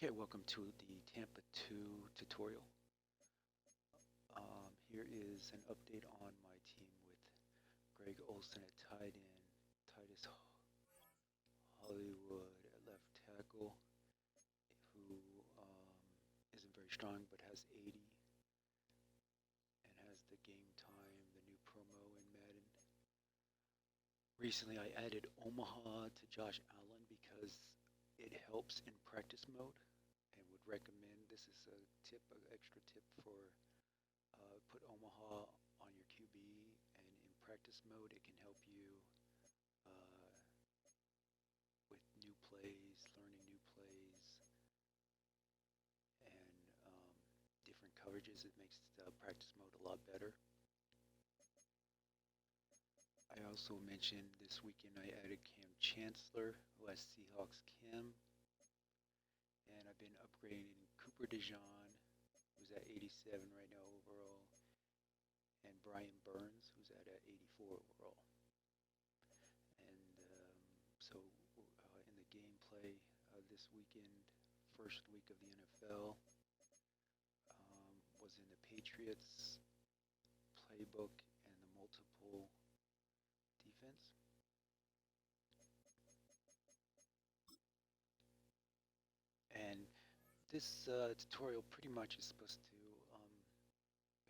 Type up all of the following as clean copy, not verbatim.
Okay, welcome to the Tampa 2 tutorial. Here is an update on my team with Greg Olson at tight end, Titus Hollywood at left tackle, who isn't very strong but has 80 and has the game time, the new promo in Madden. Recently I added Omaha to Josh Allen because it helps in practice mode and would recommend. This is a tip, an extra tip for put Omaha on your QB, and in practice mode, it can help you uh, with new plays, learning new plays, and different coverages. It makes the practice mode a lot better. I also mentioned this weekend I added Cam Chancellor, who has Seahawks Cam, and I've been upgrading Cooper DeJean, who's at 87 right now overall, and Brian Burns, who's at 84 overall. And in the gameplay this weekend, first week of the NFL, was in the Patriots playbook and the multiple defense. And this tutorial pretty much is supposed to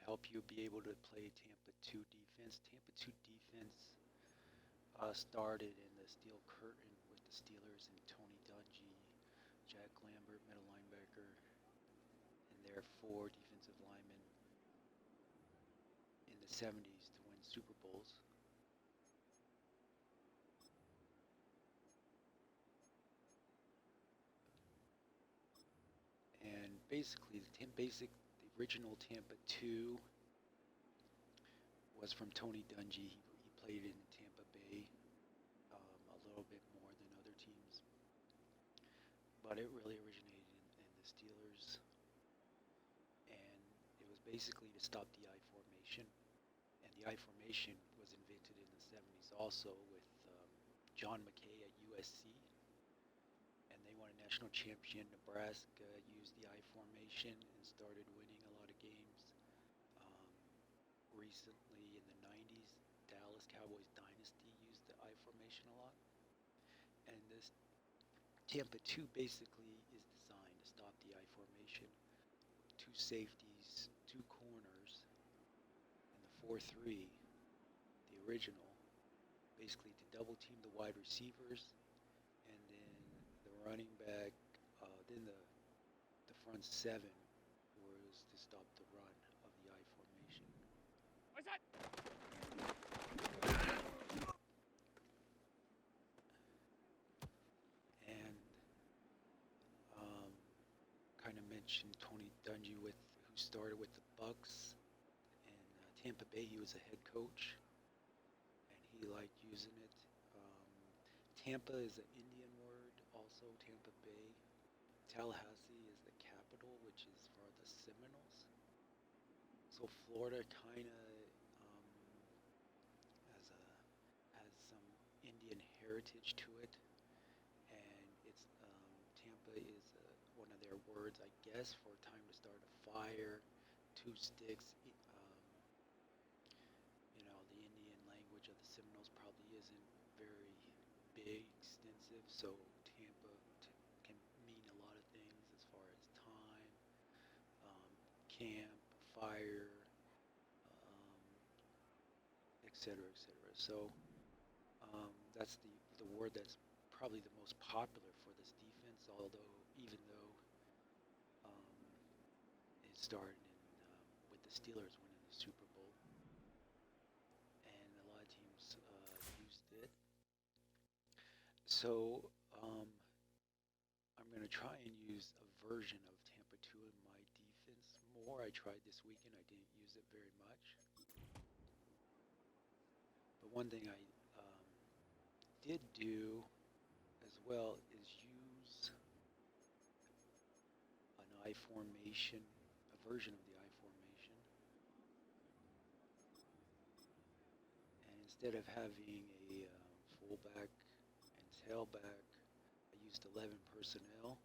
help you be able to play Tampa 2 defense. Tampa 2 defense started in the steel curtain with the Steelers and Tony Dungy, Jack Lambert, middle linebacker, and their four defensive linemen in the 70s to win Super Bowls. And basically, the original Tampa 2 was from Tony Dungy. He played in Tampa Bay a little bit more than other teams, but it really originated in the Steelers, and it was basically to stop the I formation. And the I formation was invented in the 70s also with John McKay at USC, and they won a national championship. Nebraska used the I formation and started winning a lot of games. Recently in the 90s, Dallas Cowboys dynasty used the I formation a lot. And this Tampa 2 basically is designed to stop the I formation. Two safeties, two corners, and the 4-3, the original, basically to double team the wide receivers, and then the running back, then the front seven was to stop the run of the I formation. What's that? And kind of mentioned Tony Dungy who started with the Bucks in Tampa Bay. He was a head coach, and he liked using it. Tampa is an Indian word, also Tampa Bay. Tallahassee is the capital, which is for the Seminoles. So Florida kind of has some Indian heritage to it, and it's Tampa is one of their words, I guess, for time to start a fire. Two sticks. The Indian language of the Seminoles probably isn't very big, extensive, so Tampa can mean a lot of things as far as time, camp, fire, etc., etc. So that's the word that's probably the most popular for this defense. Although, even though it started with the Steelers winning the Super Bowl, and a lot of teams used it. So I'm going to try and use a version of Tampa 2 in my defense more. I tried this weekend. I didn't use it very much. But one thing I did do as well is use an I formation, a version of the I formation. And instead of having a fullback and tailback, I used 11 personnel.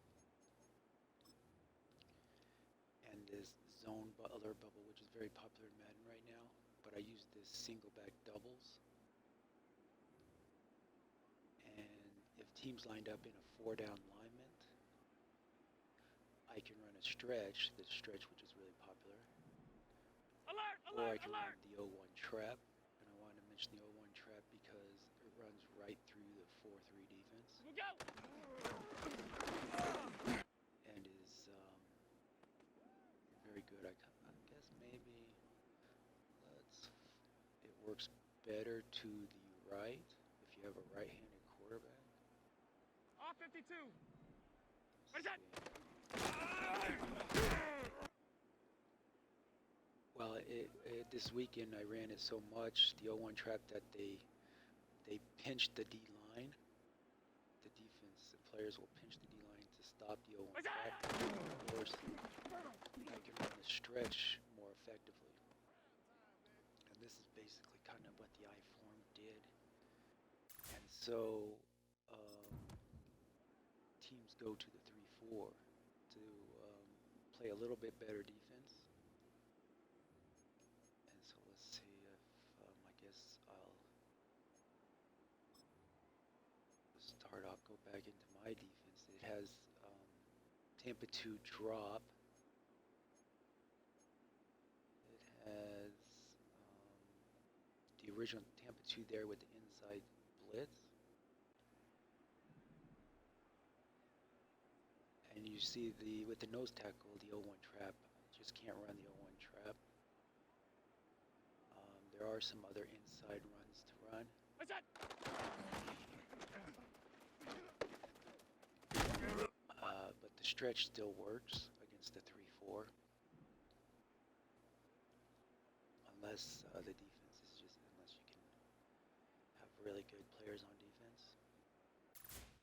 this zone alert bubble, which is very popular in Madden right now. But I use this single back doubles, and if teams lined up in a 4-down alignment, I can run a stretch, which is really popular, or I can run the 0-1 trap. And I wanted to mention the 0-1 trap because it runs right through the 4-3 defense and is very good. I guess maybe it works better to the right if you have a right-handed quarterback. Off 52. Well, this weekend I ran it so much, the 0-1 trap, that they pinched the D line. The defense, the players will pinch the D line to stop the 0-1 trap. Of course, I can run the stretch more effectively. And this is basically kind of what the I-form did. And so teams go to the 3-4 to play a little bit better defense. And so let's see if I guess I'll start off, go back into my defense. It has Tampa 2 drop. It has the original Tampa 2 there with the inside blitz. And you see with the nose tackle, the 0-1 trap. Just can't run the 0-1 trap. There are some other inside runs to run. What's that? But the stretch still works against the 3-4. Unless the defense is unless you can have really good players on defense.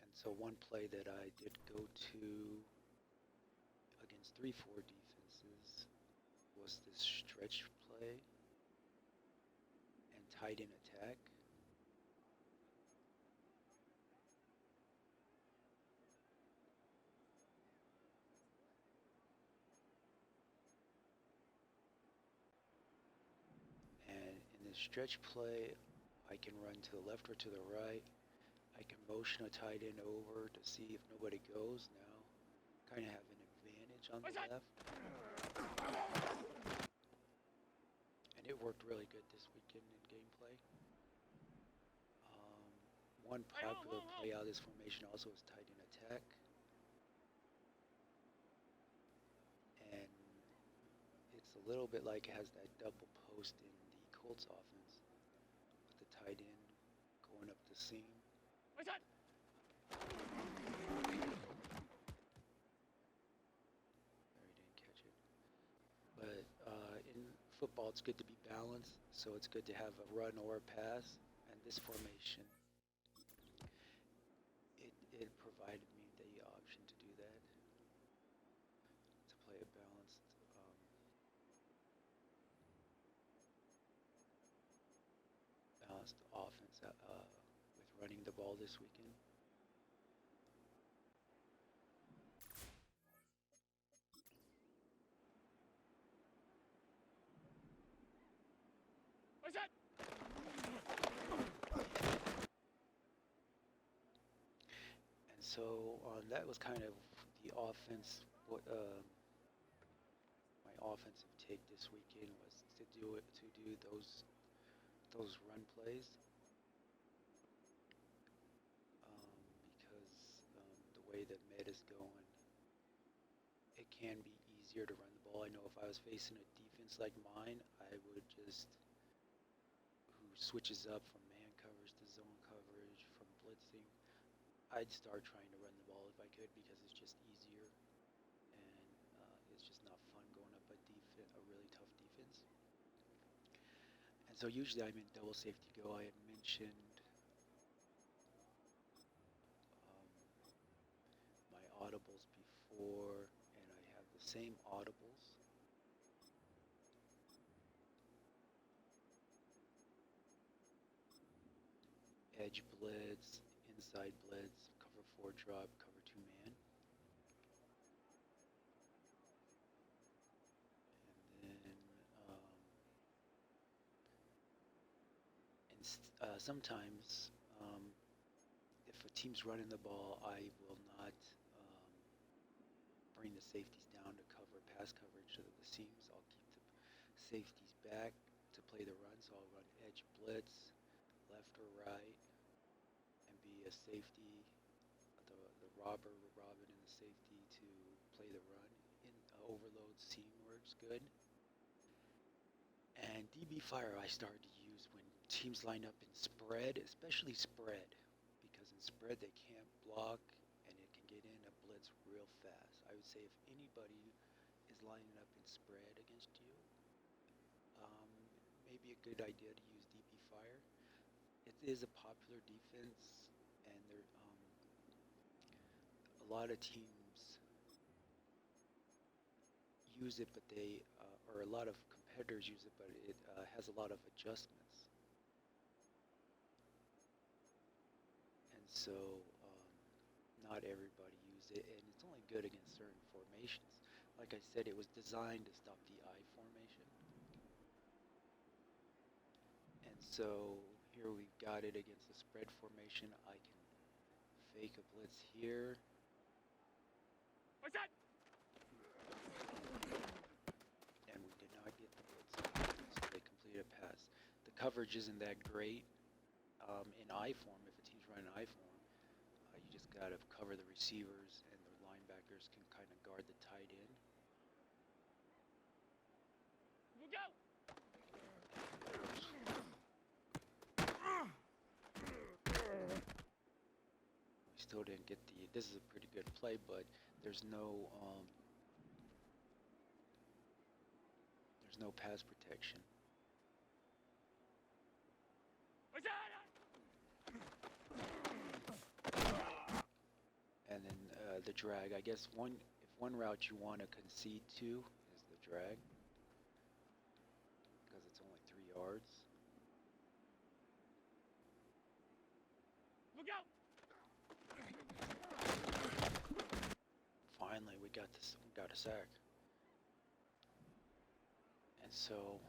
And so one play that I did go to against 3-4 defenses was this stretch play and tight end attack. And in this stretch play, I can run to the left or to the right. I can motion a tight end over to see if nobody goes now. Kind of have an advantage on the left. And it worked really good this weekend in gameplay. One popular play out of this formation also is tight end attack. And it's a little bit like it has that double post in the Colts offense with the tight end going up the seam. What's that? There, he didn't catch it. But in football, it's good to be balanced, so it's good to have a run or a pass. And this formation, it provided me the option to do that, to play a balanced offense with running the ball this weekend. What's that? And so that was kind of the offense. What my offensive take this weekend was to do those run plays. Because the way that Med is going, it can be easier to run the ball. I know if I was facing a defense like mine, I would just, who switches up from man coverage to zone coverage, from blitzing, I'd start trying to run the ball if I could because it's just easier and it's just not fun going up a really tough defense. And so usually I'm in double safety go. I had mentioned my audibles before, and I have the same audibles. Edge blitz, inside blitz, cover 4 drop, cover 2 man. Sometimes, if a team's running the ball, I will not bring the safeties down to cover pass coverage to the seams. I'll keep the safeties back to play the run, so I'll run edge blitz, left or right, and be a safety, the robber, Robin, and the safety to play the run. In overload seam works good. And DB fire I started to use when teams line up in spread, especially spread, because in spread they can't block and it can get in a blitz real fast. I would say if anybody is lining up in spread against you, um, maybe a good idea to use DB fire. It is a popular defense, and a lot of teams use it, but or a lot of competitors use it, but it has a lot of adjustments. And so not everybody use it, and it's only good against certain formations. Like I said, it was designed to stop the I formation, and so here we've got it against the spread formation. I can fake a blitz here, What's that? and we did not get the blitz, so they completed a pass. The coverage isn't that great in I form. If a team's running I form, you just got to cover the receivers, and the linebackers can kind of guard the tight end. We'll go. We still didn't get the. This is a pretty good play, but there's no pass protection. What's that? And then the drag. I guess if one route you want to concede to is the drag, because it's only 3 yards. Look out. Finally, we got this. We got a sack. And so,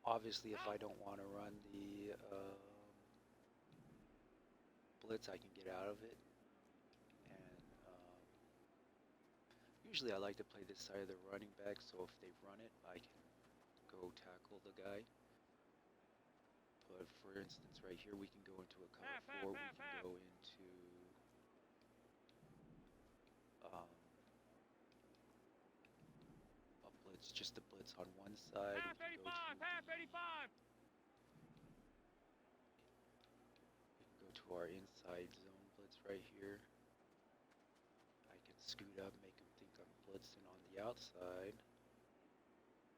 obviously, if I don't want to run the blitz, I can get out of it. And usually, I like to play this side of the running back. So if they run it, I can go tackle the guy. But for instance, right here, we can go into a cover four. We can go into a blitz, just a blitz on one side. Half 85. Half 85. We can go to our inside zone blitz right here. I can scoot up, make them think I'm blitzing on the outside.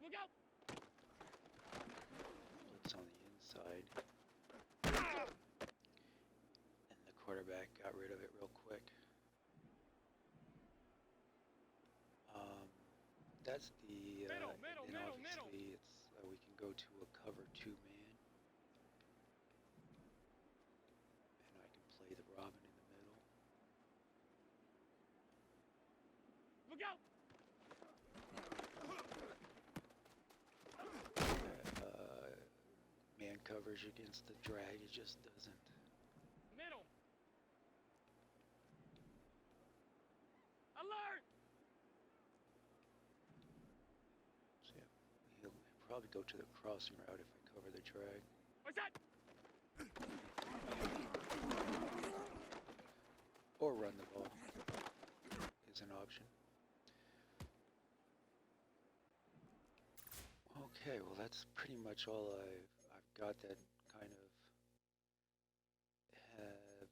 Look out. Blitz on the inside. And the quarterback got rid of it real quick. That's the, Middle, and then middle. obviously it's, we can go to a cover 2-man. And I can play the Robin in the middle. Look out. Man coverage against the drag, it just doesn't. Middle. Alert. So yeah, he'll probably go to the crossing route if I cover the drag. What's that? Or run the ball is an option. Okay, well that's pretty much all I've got that kind of have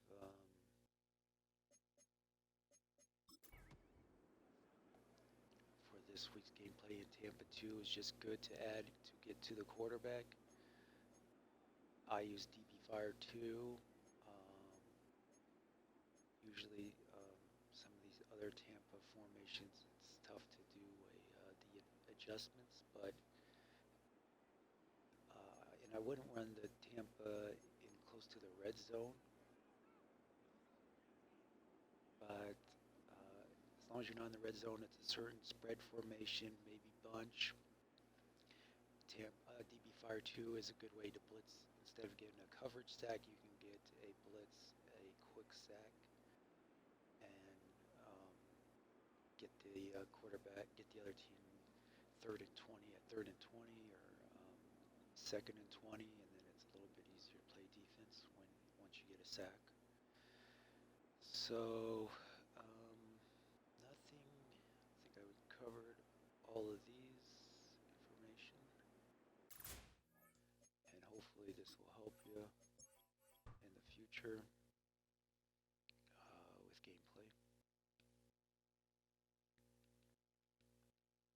for this week's gameplay in Tampa 2 is just good to add to get to the quarterback. I use DB Fire 2. Usually some of these other Tampa formations, it's tough to do the adjustments, but and I wouldn't run the Tampa in close to the red zone, but as long as you're not in the red zone, it's a certain spread formation, maybe bunch. DB Fire 2 is a good way to blitz. Instead of getting a coverage sack, you can get a blitz, a quick sack, and get the quarterback, get the other team third and 20 at third and 20 or second and 20, and then it's a little bit easier to play defense when once you get a sack. So nothing. I think I covered all of these information, and hopefully this will help you in the future.